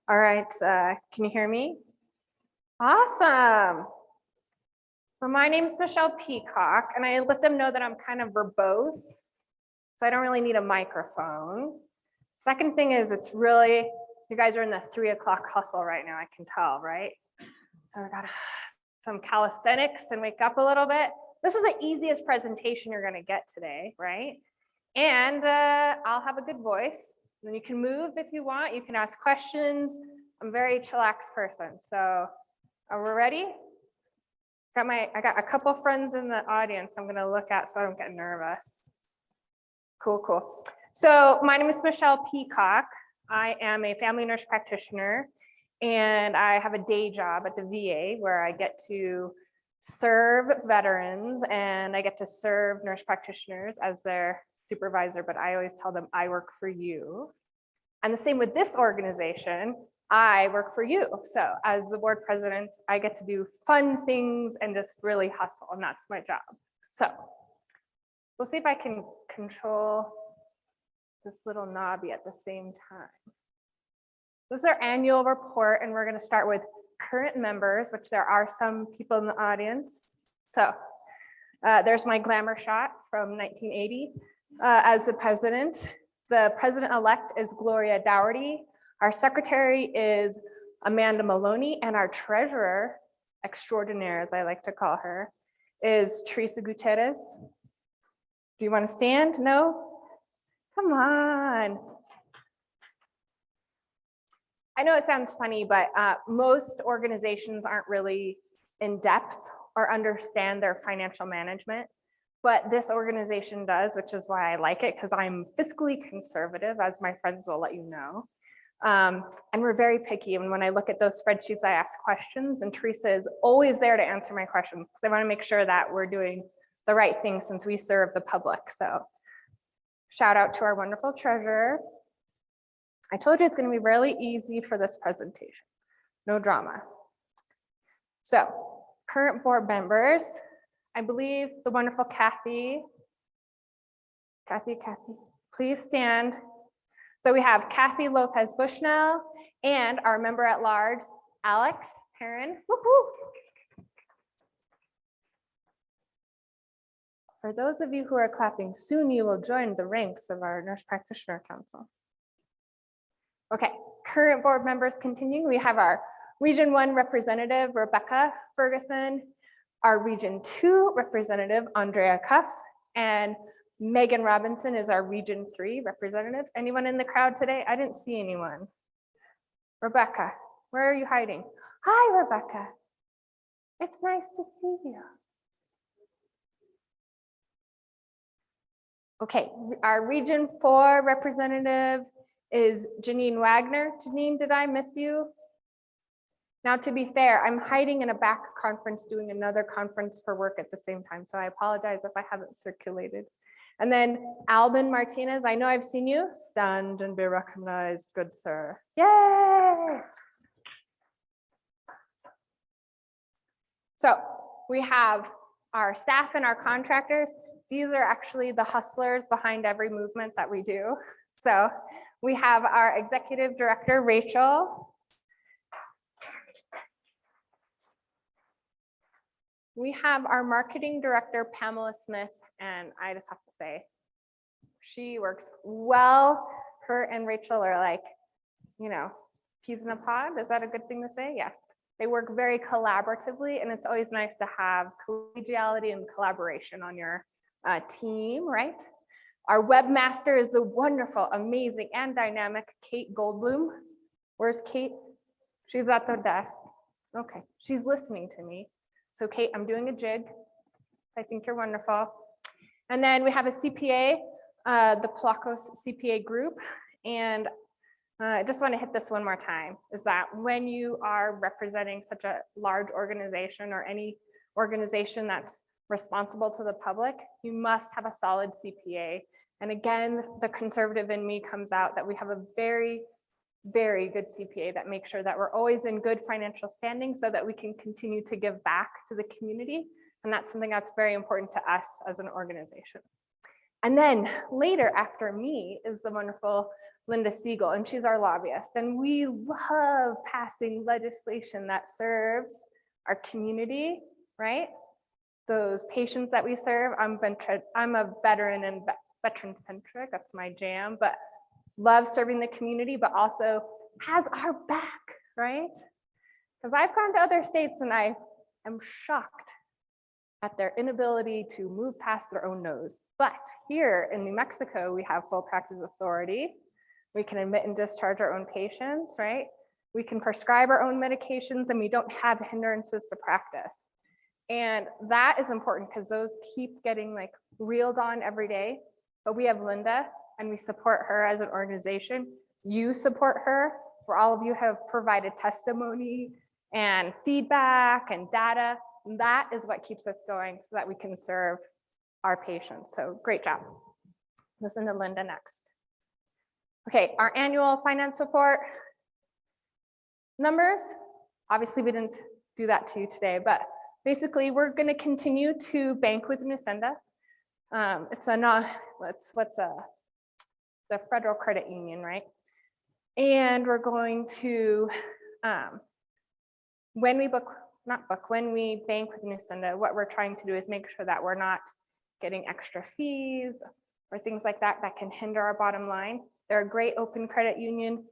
All right, can you hear me? Awesome. So my name is Michelle Peacock, and I let them know that I'm kind of verbose, so I don't really need a microphone. Second thing is it's really, you guys are in the 3 o'clock hustle right now, I can tell, right? So I got some calisthenics and wake up a little bit. This is the easiest presentation you're gonna get today, right? And I'll have a good voice. And you can move if you want, you can ask questions. I'm a very chillaxed person, so are we ready? I got a couple friends in the audience I'm gonna look at so I don't get nervous. Cool. So my name is Michelle Peacock. I am a family nurse practitioner, and I have a day job at the VA where I get to serve veterans and I get to serve nurse practitioners as their supervisor, but I always tell them I work for you. And the same with this organization, I work for you. So as the board president, I get to do fun things and just really hustle, and that's my job. So we'll see if I can control this little knobby at the same time. This is our annual report, and we're going to start with current members, which there are some people in the audience. So there's my glamour shot from 1980 as the president. The president-elect is Gloria Dougherty. Our secretary is Amanda Maloney, and our treasurer extraordinaire, as I like to call her, is Teresa Gutierrez. Do you want to stand? No? Come on. I know it sounds funny, but most organizations aren't really in depth or understand their financial management, but this organization does, which is why I like it, because I'm fiscally conservative, as my friends will let you know. And we're very picky, and when I look at those spreadsheets, I ask questions, and Teresa is always there to answer my questions, because I want to make sure that we're doing the right thing since we serve the public. So shout out to our wonderful treasurer. I told you it's going to be really easy for this presentation. No drama. So current board members, I believe the wonderful Kathy, please stand. So we have Kathy Lopez Bushnell and our member at large, Alex Perrin. For those of you who are clapping, soon you will join the ranks of our Nurse Practitioner Council. Okay, current board members continuing. We have our Region 1 representative, Rebecca Ferguson, our Region 2 representative, Andrea Cuff, and Megan Robinson is our Region 3 representative. Anyone in the crowd today? I didn't see anyone. Rebecca, where are you hiding? Hi, Rebecca. It's nice to see you. Okay, our Region 4 representative is Janine Wagner. Janine, did I miss you? Now, to be fair, I'm hiding in a back conference doing another conference for work at the same time, so I apologize if I haven't circulated. And then Albin Martinez, I know I've seen you. Stand and be recognized, good sir. Yay! So we have our staff and our contractors. These are actually the hustlers behind every movement that we do. So we have our executive director, Rachel. We have our marketing director, Pamela Smith, and I just have to say, she works well. Her and Rachel are like, you know, peas in a pod. Is that a good thing to say? Yes. They work very collaboratively, and it's always nice to have collegiality and collaboration on your team, right? Our webmaster is the wonderful, amazing, and dynamic Kate Goldblum. Where's Kate? She's at the desk. Okay, she's listening to me. So Kate, I'm doing a jig. I think you're wonderful. And then we have a CPA, the Plakos CPA group. And I just want to hit this one more time, is that when you are representing such a large organization or any organization that's responsible to the public, you must have a solid CPA. And again, the conservative in me comes out that we have a very, very good CPA that makes sure that we're always in good financial standing so that we can continue to give back to the community. And that's something that's very important to us as an organization. And then later after me is the wonderful Linda Siegel, and she's our lobbyist. And we love passing legislation that serves our community, right? Those patients that we serve. I'm a veteran and veteran centric, that's my jam, but love serving the community, but also has our back, right? Because I've gone to other states and I am shocked at their inability to move past their own nose. But here in New Mexico, we have full practice authority. We can admit and discharge our own patients, right? We can prescribe our own medications and we don't have hindrances to practice. And that is important because those keep getting like reeled on every day. But we have Linda and we support her as an organization. You support her, where all of you have provided testimony and feedback and data. And that is what keeps us going so that we can serve our patients. So great job. Listen to Linda next. Okay, our annual finance report numbers. Obviously, we didn't do that to you today, but basically, we're going to continue to bank with Nusenda. It's the Federal Credit Union, right? And we're going to, when we bank with Nusenda, what we're trying to do is make sure that we're not getting extra fees or things like that that can hinder our bottom line. They're a great open credit union.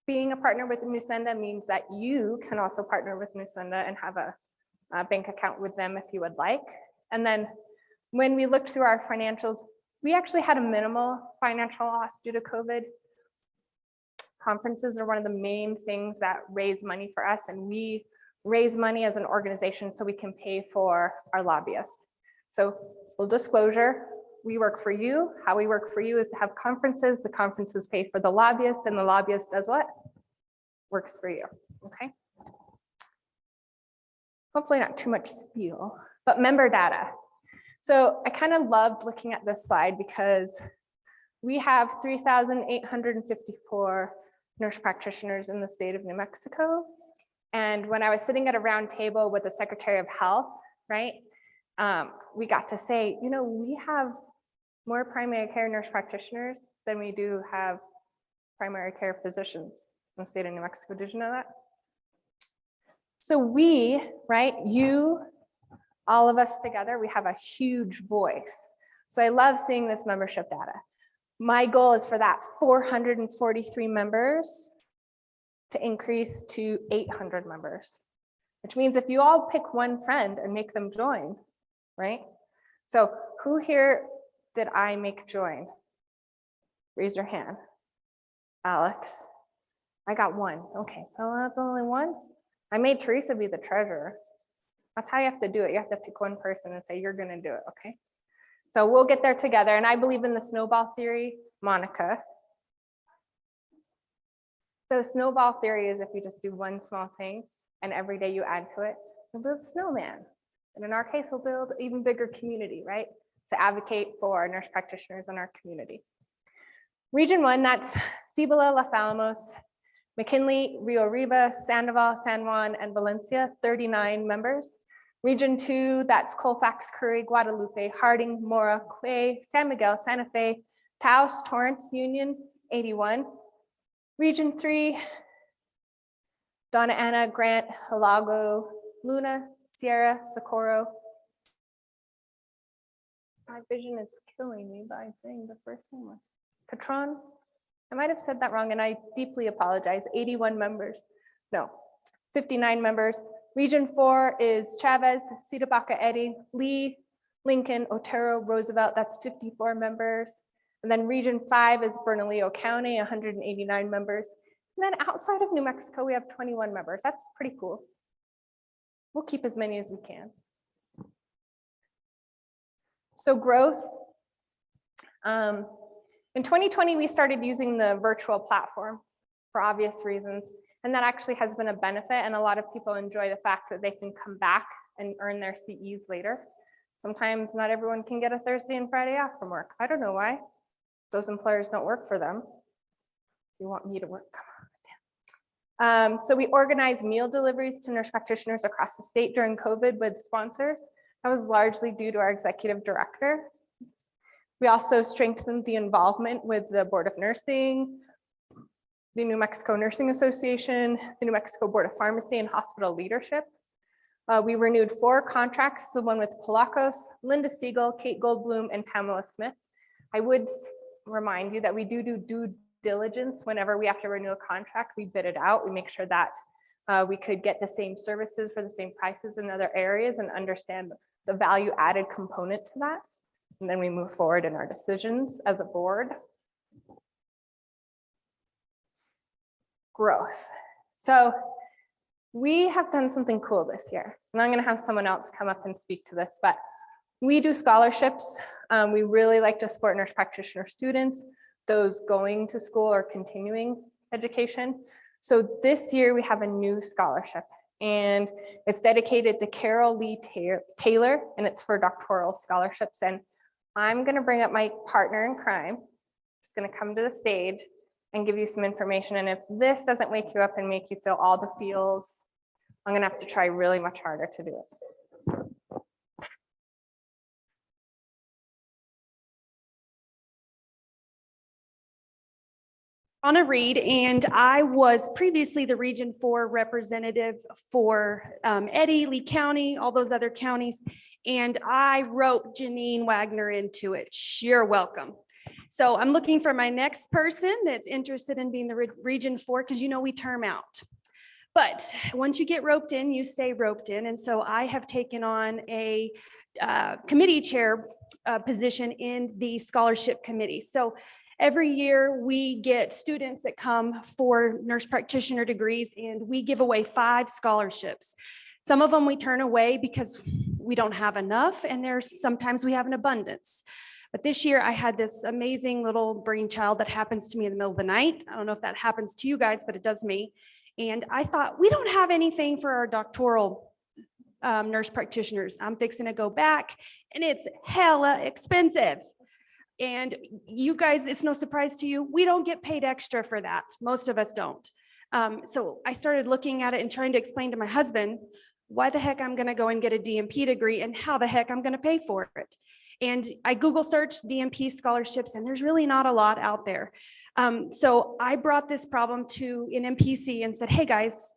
Being a partner with Nusenda means that you can also partner with Nusenda and have a bank account with them if you would like. And then when we looked through our financials, we actually had a minimal financial loss due to COVID. Conferences are one of the main things that raise money for us, and we raise money as an organization so we can pay for our lobbyists. So full disclosure, we work for you. How we work for you is to have conferences. The conferences pay for the lobbyist, and the lobbyist does what? Works for you, okay? Hopefully not too much spiel, but member data. So I kind of loved looking at this slide because we have 3,854 nurse practitioners in the state of New Mexico. And when I was sitting at a round table with the Secretary of Health, right, we got to say, you know, we have more primary care nurse practitioners than we do have primary care physicians in the state of New Mexico. Did you know that? So we, right, you, all of us together, we have a huge voice. So I love seeing this membership data. My goal is for that 443 members to increase to 800 members, which means if you all pick one friend and make them join, right? So who here did I make join? Raise your hand. Alex. I got one. Okay, so that's only one. I made Teresa be the treasurer. That's how you have to do it. You have to pick one person and say, you're going to do it, okay? So we'll get there together. And I believe in the snowball theory, Monica. So snowball theory is if you just do one small thing and every day you add to it, you'll build a snowman. And in our case, we'll build an even bigger community, right? To advocate for nurse practitioners in our community. Region 1, that's Cibola, Los Alamos, McKinley, Rio Arriba, Sandoval, San Juan, and Valencia, 39 members. Region 2, that's Colfax, Curry, Guadalupe, Harding, Mora, Quay, San Miguel, Santa Fe, Taos, Torrance, Union, 81. Region 3, Donna Ana, Grant, Halago, Luna, Sierra, Socorro. My vision is killing me by saying the first name. Patron. I might have said that wrong and I deeply apologize. 81 members. No, 59 members. Region 4 is Chavez, Sitabaca, Eddy, Lee, Lincoln, Otero, Roosevelt. That's 54 members. And then Region 5 is Bernalillo County, 189 members. And then outside of New Mexico, we have 21 members. That's pretty cool. We'll keep as many as we can. So growth. In 2020, we started using the virtual platform for obvious reasons. And that actually has been a benefit. And a lot of people enjoy the fact that they can come back and earn their CEs later. Sometimes not everyone can get a Thursday and Friday off from work. I don't know why. Those employers don't work for them. You want me to work? Come on. So we organized meal deliveries to nurse practitioners across the state during COVID with sponsors. That was largely due to our executive director. We also strengthened the involvement with the Board of Nursing, the New Mexico Nursing Association, the New Mexico Board of Pharmacy, and hospital leadership. We renewed 4 contracts, the one with Palakos, Linda Siegel, Kate Goldblum, and Pamela Smith. I would remind you that we do due diligence whenever we have to renew a contract. We bid it out. We make sure that we could get the same services for the same prices in other areas and understand the value added component to that. And then we move forward in our decisions as a board. Growth. So we have done something cool this year, and I'm going to have someone else come up and speak to this, but we do scholarships. We really like to support nurse practitioner students, those going to school or continuing education. So this year we have a new scholarship, and it's dedicated to Carol Lee Taylor, and it's for doctoral scholarships. And I'm going to bring up my partner in crime. She's going to come to the stage and give you some information. And if this doesn't wake you up and make you feel all the feels, I'm going to have to try really much harder to do it. Anna Reed, and I was previously the Region 4 representative for Eddy, Lee County, all those other counties, and I roped Janine Wagner into it. You're welcome. So I'm looking for my next person that's interested in being the Region 4, because you know we term out. But once you get roped in, you stay roped in, and so I have taken on a committee chair position in the scholarship committee. So every year we get students that come for nurse practitioner degrees, and we give away 5 scholarships. Some of them we turn away because we don't have enough, and there's sometimes we have an abundance. But this year I had this amazing little brainchild that happens to me in the middle of the night. I don't know if that happens to you guys, but it does me. And I thought, we don't have anything for our doctoral nurse practitioners. I'm fixing to go back, and it's hella expensive. And you guys, it's no surprise to you, we don't get paid extra for that. Most of us don't. So I started looking at it and trying to explain to my husband why the heck I'm going to go and get a DNP degree and how the heck I'm going to pay for it. And I Google searched DNP scholarships, and there's really not a lot out there. So I brought this problem to NMPC and said, hey guys,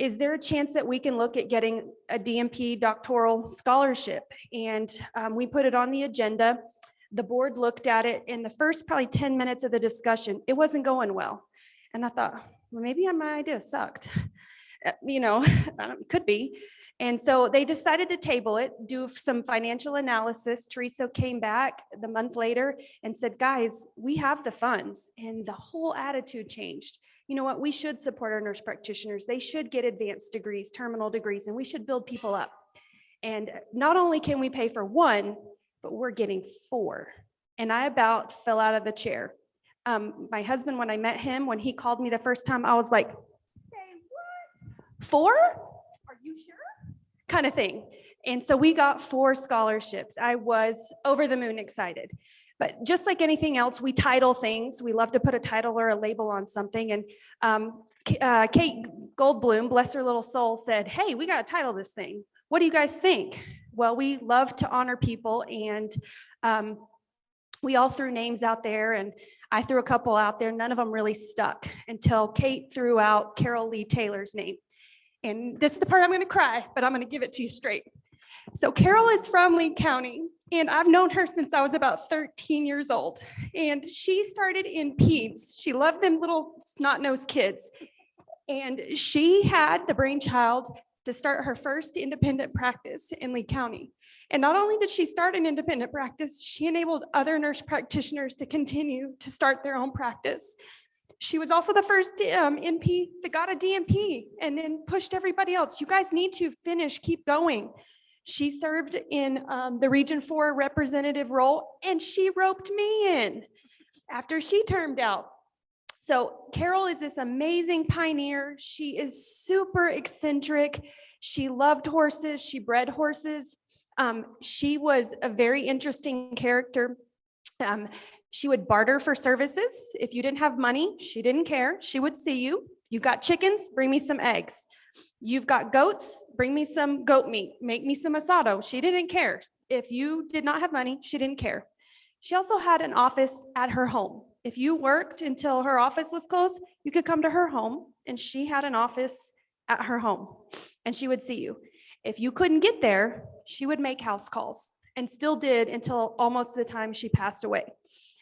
is there a chance that we can look at getting a DNP doctoral scholarship? And we put it on the agenda. The board looked at it. In the first probably 10 minutes of the discussion, it wasn't going well. And I thought, well, maybe my idea sucked. You know, could be. And so they decided to table it, do some financial analysis. Teresa came back the month later and said, guys, we have the funds. And the whole attitude changed. You know what? We should support our nurse practitioners. They should get advanced degrees, terminal degrees, and we should build people up. And not only can we pay for 1, but we're getting 4. And I about fell out of the chair. My husband, when I met him, when he called me the first time, I was like, say what? 4? Are you sure? Kind of thing. And so we got 4 scholarships. I was over the moon excited. But just like anything else, we title things. We love to put a title or a label on something. And Kate Goldblum, bless her little soul, said, hey, we got to title this thing. What do you guys think? Well, we love to honor people, and we all threw names out there, and I threw a couple out there. None of them really stuck until Kate threw out Carol Lee Taylor's name. And this is the part I'm going to cry, but I'm going to give it to you straight. So Carol is from Lee County, and I've known her since I was about 13 years old. And she started in peds. She loved them little snot-nosed kids. And she had the brainchild to start her first independent practice in Lee County. And not only did she start an independent practice, she enabled other nurse practitioners to continue to start their own practice. She was also the first NP that got a DNP and then pushed everybody else. You guys need to finish, keep going. She served in the Region 4 representative role, and she roped me in after she termed out. So Carol is this amazing pioneer. She is super eccentric. She loved horses. She bred horses. She was a very interesting character. She would barter for services. If you didn't have money, she didn't care. She would see you. You got chickens, bring me some eggs. You've got goats, bring me some goat meat. Make me some asado. She didn't care. If you did not have money, she didn't care. She also had an office at her home. If you worked until her office was closed, you could come to her home, and she had an office at her home, and she would see you. If you couldn't get there, she would make house calls, and still did until almost the time she passed away.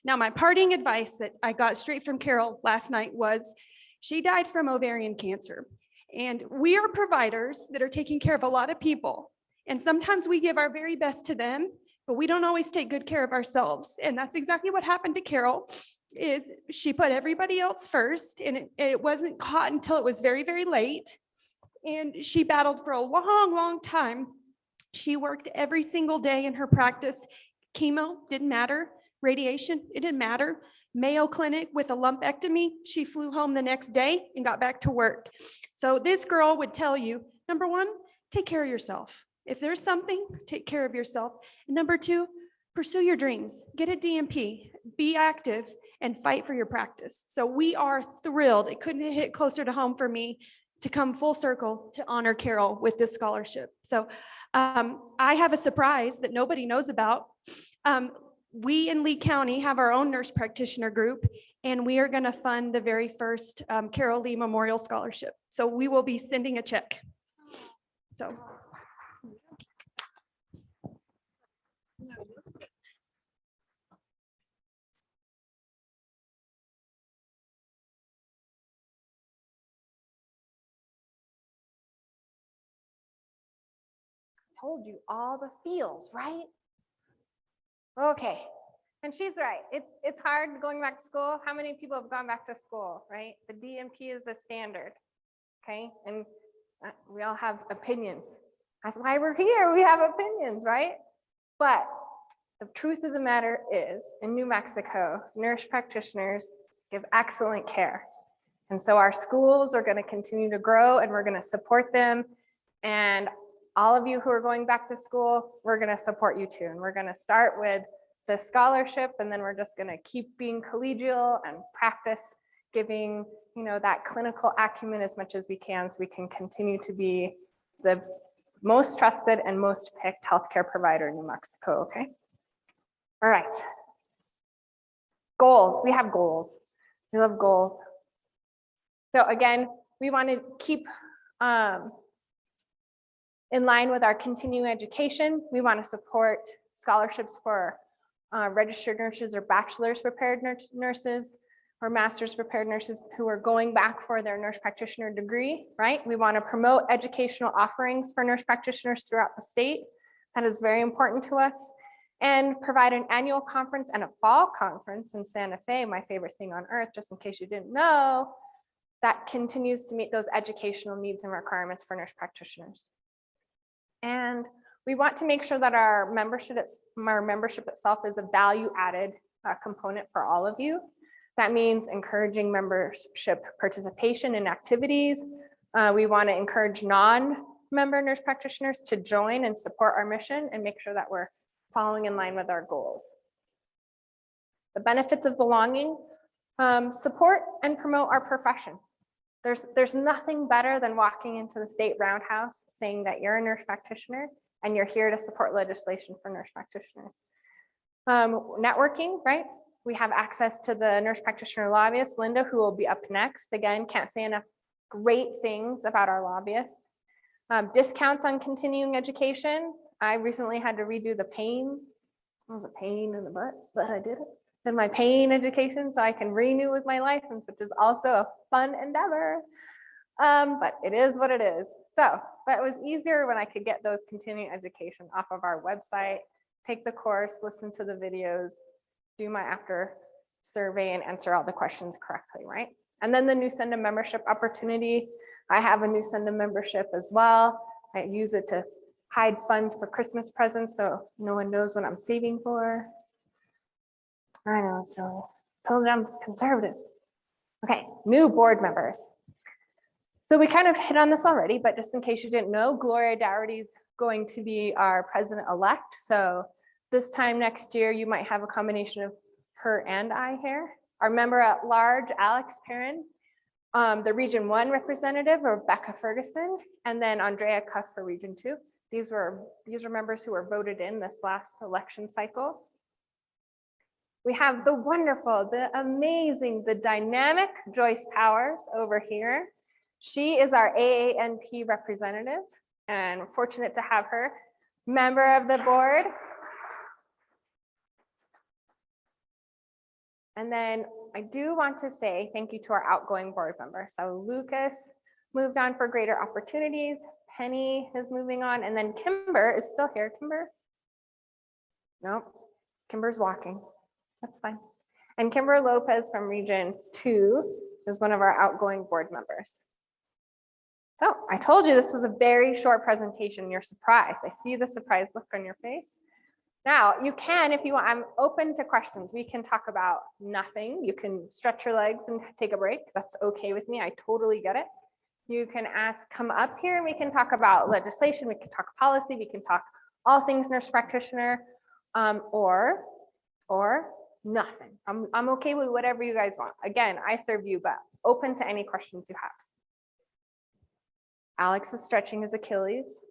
Now, my parting advice that I got straight from Carol last night was she died from ovarian cancer. And we are providers that are taking care of a lot of people. And sometimes we give our very best to them, but we don't always take good care of ourselves. And that's exactly what happened to Carol, is she put everybody else first, and it wasn't caught until it was very, very late. And she battled for a long, long time. She worked every single day in her practice. Chemo didn't matter. Radiation, it didn't matter. Mayo Clinic with a lumpectomy, she flew home the next day and got back to work. So this girl would tell you, number one, take care of yourself. If there's something, take care of yourself. And number two, pursue your dreams. Get a DMP, be active, and fight for your practice. So we are thrilled. It couldn't hit closer to home for me to come full circle to honor Carol with this scholarship. So I have a surprise that nobody knows about. We in Lee County have our own nurse practitioner group, and we are going to fund the very first Carol Lee Memorial Scholarship. So we will be sending a check. So. Told you all the feels, right? Okay, and she's right. It's hard going back to school. How many people have gone back to school, right? The DMP is the standard, okay? And we all have opinions. That's why we're here. We have opinions, right? But the truth of the matter is, in New Mexico, nurse practitioners give excellent care. And so our schools are going to continue to grow, and we're going to support them. And all of you who are going back to school, we're going to support you too. And we're going to start with the scholarship, and then we're just going to keep being collegial and practice giving, that clinical acumen as much as we can, so we can continue to be the most trusted and most picked healthcare provider in New Mexico, okay? All right. Goals, we have goals. We love goals. So again, we want to keep in line with our continuing education. We want to support scholarships for registered nurses or bachelor's prepared nurses or master's prepared nurses who are going back for their nurse practitioner degree, right? We want to promote educational offerings for nurse practitioners throughout the state. That is very important to us. And provide an annual conference and a fall conference in Santa Fe, my favorite thing on earth, just in case you didn't know, that continues to meet those educational needs and requirements for nurse practitioners. And we want to make sure that our membership itself is a value-added component for all of you. That means encouraging membership participation in activities. We want to encourage non-member nurse practitioners to join and support our mission and make sure that we're following in line with our goals. The benefits of belonging, support and promote our profession. There's nothing better than walking into the state roundhouse saying that you're a nurse practitioner and you're here to support legislation for nurse practitioners. Networking, right? We have access to the nurse practitioner lobbyist, Linda, who will be up next. Again, can't say enough great things about our lobbyist. Discounts on continuing education. I recently had to redo the pain. It was a pain in the butt, but I did it. In my pain education, so I can renew with my license, which is also a fun endeavor. But it is what it is. So, but it was easier when I could get those continuing education off of our website, take the course, listen to the videos, do my after survey, and answer all the questions correctly, right? And then the Newsenda membership opportunity. I have a Newsenda membership as well. I use it to hide funds for Christmas presents, so no one knows what I'm saving for. I know, so told you I'm conservative. Okay, new board members. So we kind of hit on this already, but just in case you didn't know, Gloria Dougherty's going to be our president-elect. So this time next year, you might have a combination of her and I here. Our member at large, Alex Perrin, the Region 1 representative, Rebecca Ferguson, and then Andrea Cuff for Region 2. These are members who were voted in this last election cycle. We have the wonderful, the amazing, the dynamic Joyce Powers over here. She is our AANP representative, and we're fortunate to have her member of the board. And then I do want to say thank you to our outgoing board member. So Lucas moved on for greater opportunities. Penny is moving on, and then Kimber is still here. Kimber? No, Kimber's walking. That's fine. And Kimber Lopez from Region 2 is one of our outgoing board members. So I told you this was a very short presentation. You're surprised. I see the surprised look on your face. Now you can, if you want, I'm open to questions. We can talk about nothing. You can stretch your legs and take a break. That's okay with me. I totally get it. You can ask, come up here and we can talk about legislation. We can talk policy. We can talk all things nurse practitioner, or nothing. I'm okay with whatever you guys want. Again, I serve you, but open to any questions you have. Alex is stretching his Achilles.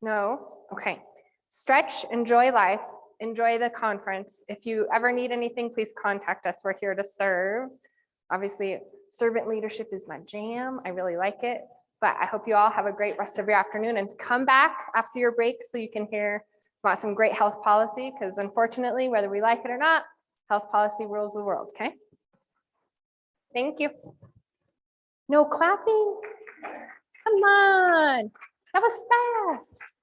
No? Okay. Stretch, enjoy life, enjoy the conference. If you ever need anything, please contact us. We're here to serve. Obviously, servant leadership is my jam. I really like it. But I hope you all have a great rest of your afternoon and come back after your break so you can hear about some great health policy, because unfortunately, whether we like it or not, health policy rules the world, okay? Thank you. No clapping? Come on, that was fast.